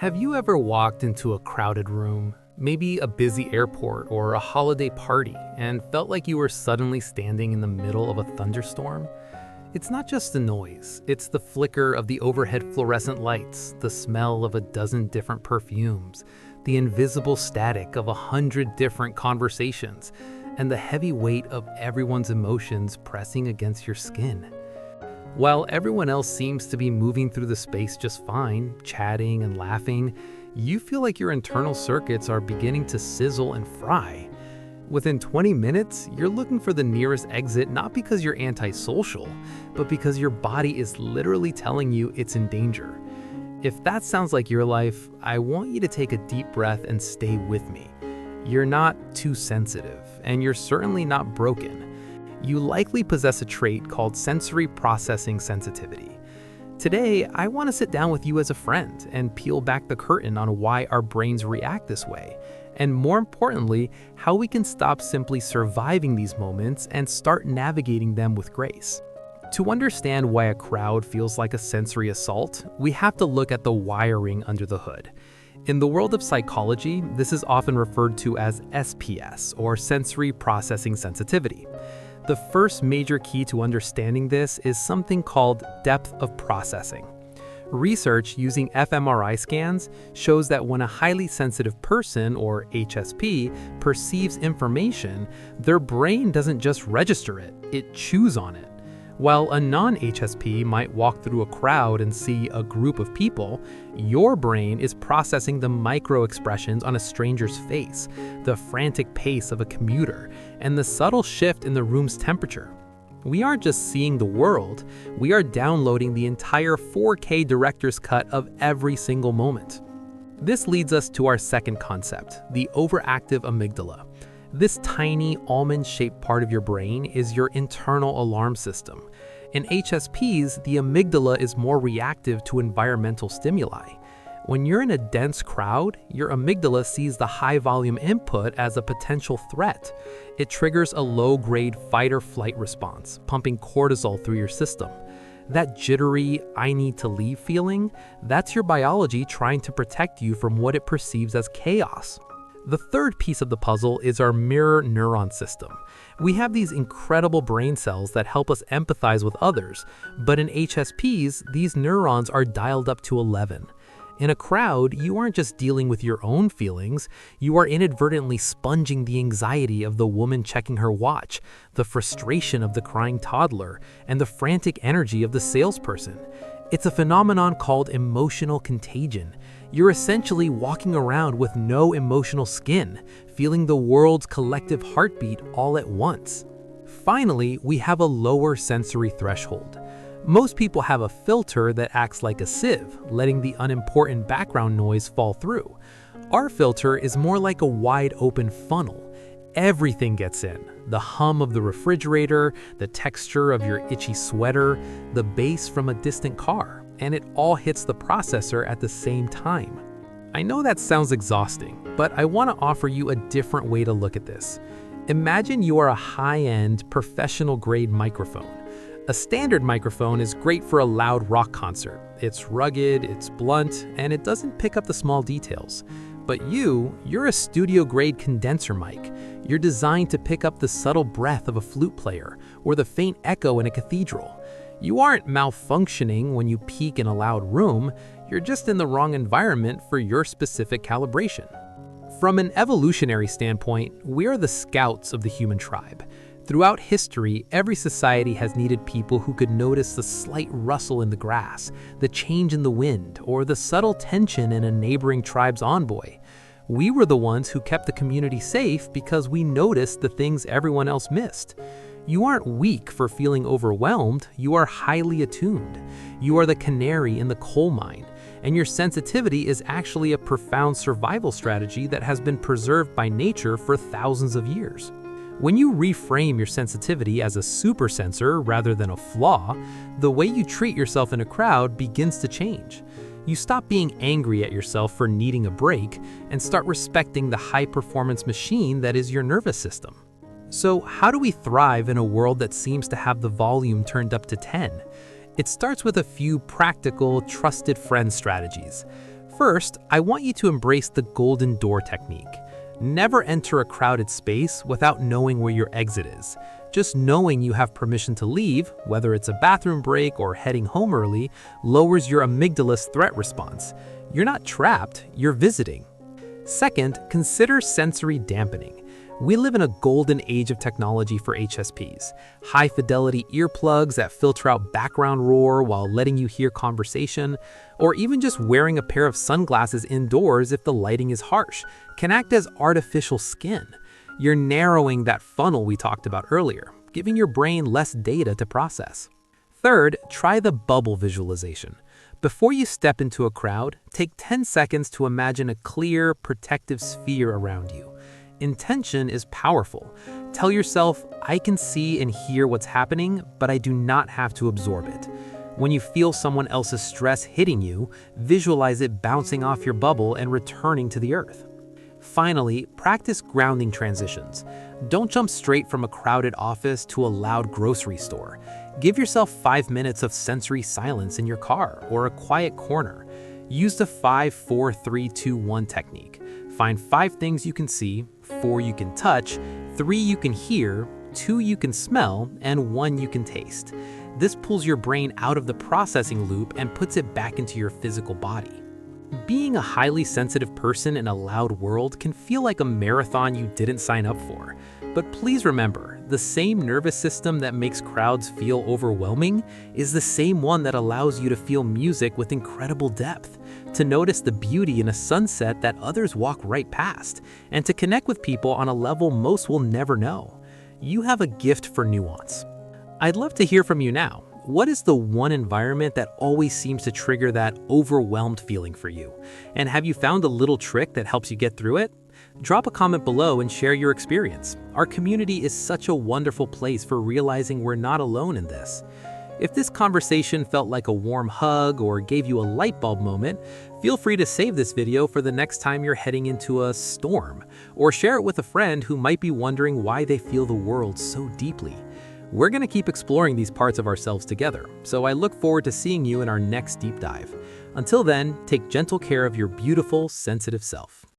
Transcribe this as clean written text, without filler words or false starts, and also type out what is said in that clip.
Have you ever walked into a crowded room, maybe a busy airport or a holiday party, and felt like you were suddenly standing in the middle of a thunderstorm? It's not just the noise, it's the flicker of the overhead fluorescent lights, the smell of a dozen different perfumes, the invisible static of 100 different conversations, and the heavy weight of everyone's emotions pressing against your skin. While everyone else seems to be moving through the space just fine, chatting and laughing, you feel like your internal circuits are beginning to sizzle and fry. Within 20 minutes, you're looking for the nearest exit not because you're antisocial, but because your body is literally telling you it's in danger. If that sounds like your life, I want you to take a deep breath and stay with me. You're not too sensitive, and you're certainly not broken. You likely possess a trait called sensory processing sensitivity. Today, I want to sit down with you as a friend and peel back the curtain on why our brains react this way, and more importantly, how we can stop simply surviving these moments and start navigating them with grace. To understand why a crowd feels like a sensory assault, we have to look at the wiring under the hood. In the world of psychology, this is often referred to as SPS, or sensory processing sensitivity. The first major key to understanding this is something called depth of processing. Research using fMRI scans shows that when a highly sensitive person, or HSP, perceives information, their brain doesn't just register it, it chews on it. While a non-HSP might walk through a crowd and see a group of people, your brain is processing the micro-expressions on a stranger's face, the frantic pace of a commuter, and the subtle shift in the room's temperature. We aren't just seeing the world, we are downloading the entire 4K director's cut of every single moment. This leads us to our second concept, the overactive amygdala. This tiny almond-shaped part of your brain is your internal alarm system. In HSPs, the amygdala is more reactive to environmental stimuli. When you're in a dense crowd, your amygdala sees the high-volume input as a potential threat. It triggers a low-grade fight-or-flight response, pumping cortisol through your system. That jittery, I need to leave feeling, that's your biology trying to protect you from what it perceives as chaos. The third piece of the puzzle is our mirror neuron system. We have these incredible brain cells that help us empathize with others, but in HSPs, these neurons are dialed up to 11. In a crowd, you aren't just dealing with your own feelings, you are inadvertently sponging the anxiety of the woman checking her watch, the frustration of the crying toddler, and the frantic energy of the salesperson. It's a phenomenon called emotional contagion. You're essentially walking around with no emotional skin, feeling the world's collective heartbeat all at once. Finally, we have a lower sensory threshold. Most people have a filter that acts like a sieve, letting the unimportant background noise fall through. Our filter is more like a wide open funnel. Everything gets in. The hum of the refrigerator, the texture of your itchy sweater, the bass from a distant car, and it all hits the processor at the same time. I know that sounds exhausting, but I want to offer you a different way to look at this. Imagine you are a high-end, professional-grade microphone. A standard microphone is great for a loud rock concert. It's rugged, it's blunt, and it doesn't pick up the small details. But you're a studio-grade condenser mic. You're designed to pick up the subtle breath of a flute player or the faint echo in a cathedral. You aren't malfunctioning when you peak in a loud room, you're just in the wrong environment for your specific calibration. From an evolutionary standpoint, we are the scouts of the human tribe. Throughout history, every society has needed people who could notice the slight rustle in the grass, the change in the wind, or the subtle tension in a neighboring tribe's envoy. We were the ones who kept the community safe because we noticed the things everyone else missed. You aren't weak for feeling overwhelmed, you are highly attuned. You are the canary in the coal mine, and your sensitivity is actually a profound survival strategy that has been preserved by nature for thousands of years. When you reframe your sensitivity as a super sensor rather than a flaw, the way you treat yourself in a crowd begins to change. You stop being angry at yourself for needing a break and start respecting the high-performance machine that is your nervous system. So how do we thrive in a world that seems to have the volume turned up to 10? It starts with a few practical, trusted friend strategies. First, I want you to embrace the golden door technique. Never enter a crowded space without knowing where your exit is. Just knowing you have permission to leave, whether it's a bathroom break or heading home early, lowers your amygdala's threat response. You're not trapped, you're visiting. Second, consider sensory dampening. We live in a golden age of technology for HSPs. High-fidelity earplugs that filter out background roar while letting you hear conversation, or even just wearing a pair of sunglasses indoors if the lighting is harsh, can act as artificial skin. You're narrowing that funnel we talked about earlier, giving your brain less data to process. Third, try the bubble visualization. Before you step into a crowd, take 10 seconds to imagine a clear, protective sphere around you. Intention is powerful. Tell yourself, I can see and hear what's happening, but I do not have to absorb it. When you feel someone else's stress hitting you, visualize it bouncing off your bubble and returning to the earth. Finally, practice grounding transitions. Don't jump straight from a crowded office to a loud grocery store. Give yourself 5 minutes of sensory silence in your car or a quiet corner. Use the 5-4-3-2-1 technique. Find 5 things you can see, 4 you can touch, 3 you can hear, 2 you can smell, and 1 you can taste. This pulls your brain out of the processing loop and puts it back into your physical body. Being a highly sensitive person in a loud world can feel like a marathon you didn't sign up for. But please remember, the same nervous system that makes crowds feel overwhelming is the same one that allows you to feel music with incredible depth, to notice the beauty in a sunset that others walk right past, and to connect with people on a level most will never know. You have a gift for nuance. I'd love to hear from you now. What is the one environment that always seems to trigger that overwhelmed feeling for you? And have you found a little trick that helps you get through it? Drop a comment below and share your experience. Our community is such a wonderful place for realizing we're not alone in this. If this conversation felt like a warm hug or gave you a light bulb moment, feel free to save this video for the next time you're heading into a storm, or share it with a friend who might be wondering why they feel the world so deeply. We're going to keep exploring these parts of ourselves together, so I look forward to seeing you in our next deep dive. Until then, take gentle care of your beautiful, sensitive self.